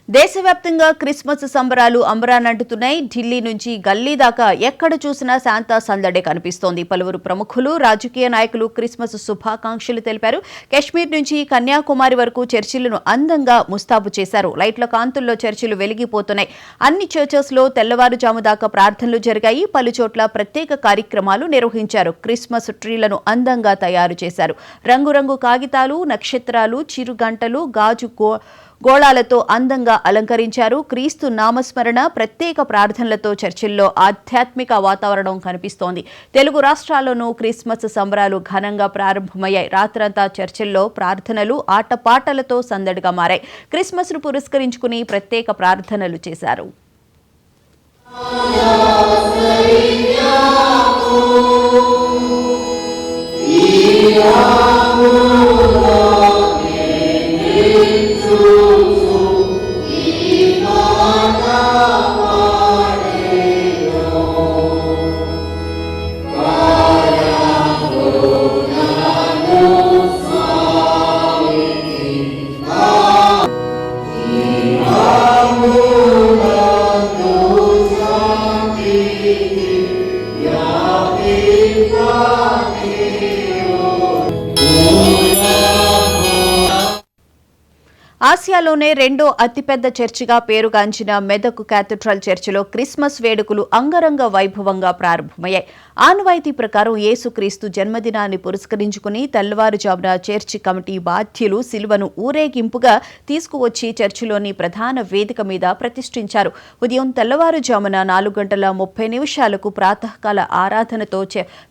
దేశవ్యాప్తంగా క్రిస్మస్ సంబరాలు అంబరానంటుతున్నాయి. ఢిల్లీ నుంచి గల్లీ దాకా ఎక్కడ చూసినా శాంతా సందడే కనిపిస్తోంది. పలువురు ప్రముఖులు, రాజకీయ నాయకులు క్రిస్మస్ శుభాకాంక్షలు తెలిపారు. కశ్మీర్ నుంచి కన్యాకుమారి వరకు చర్చిలను అందంగా ముస్తాబు చేశారు. లైట్ల కాంతుల్లో చర్చిలు వెలిగిపోతున్నాయి. అన్ని చర్చెస్ లో తెల్లవారుజాము దాకా ప్రార్థనలు జరిగాయి. పలుచోట్ల ప్రత్యేక కార్యక్రమాలు నిర్వహించారు. క్రిస్మస్ ట్రీలను అందంగా తయారు చేశారు. రంగురంగు కాగితాలు, నక్షత్రాలు, చిరుగంటలు, గాజు గోళాలతో అందంగా అలంకరించారు. క్రీస్తు నామస్మరణ, ప్రత్యేక ప్రార్థనలతో చర్చిల్లో ఆధ్యాత్మిక వాతావరణం కనిపిస్తోంది. తెలుగు రాష్ట్రాల్లోనూ క్రిస్మస్ సంబరాలు ఘనంగా ప్రారంభమయ్యాయి. రాత్రంతా చర్చిల్లో ప్రార్థనలు, ఆటపాటలతో సందడిగా మారాయి. క్రిస్మస్ ను పురస్కరించుకుని ప్రత్యేక ప్రార్థనలు చేశారు. ఆసియాలోనే రెండో అతిపెద్ద చర్చిగా పేరుగాంచిన మెదక్ క్యాథడ్రల్ చర్చిలో క్రిస్మస్ వేడుకలు అంగరంగ వైభవంగా ప్రారంభమయ్యాయి. ఆనవాయితీ ప్రకారం యేసుక్రీస్తు జన్మదినాన్ని పురస్కరించుకుని తెల్లవారుజామున చర్చి కమిటీ బాధ్యులు శిలువను ఊరేగింపుగా తీసుకువచ్చి చర్చిలోని ప్రధాన వేదిక మీద ప్రతిష్ఠించారు. ఉదయం తెల్లవారుజామున 4:30 ప్రాతకాల ఆరాధనతో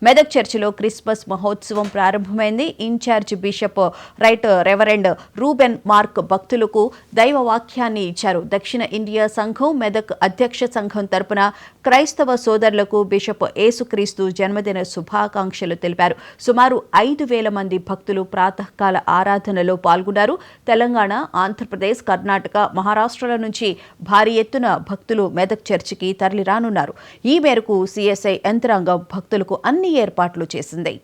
మెదక్ చర్చిలో క్రిస్మస్ మహోత్సవం ప్రారంభమైంది. In charge bishop right reverend Reuben Mark భక్తులకు దైవ వాక్యాన్ని ఇచ్చారు. దక్షిణ ఇండియా సంఘం మెదక్ అధ్యక్ష సంఘం తరపున క్రైస్తవ సోదరులకు బిషప్ యేసుక్రీస్తు జన్మదిన శుభాకాంక్షలు తెలిపారు. సుమారు 5,000 మంది భక్తులు ప్రాతకాల ఆరాధనలో పాల్గొన్నారు. తెలంగాణ, ఆంధ్రప్రదేశ్, కర్ణాటక, మహారాష్ట్రల నుంచి భారీ ఎత్తున భక్తులు మెదక్ చర్చికి తరలిరానున్నారు. ఈ మేరకు సిఎస్ఐ యంత్రాంగం భక్తులకు అన్ని ఏర్పాట్లు చేసింది.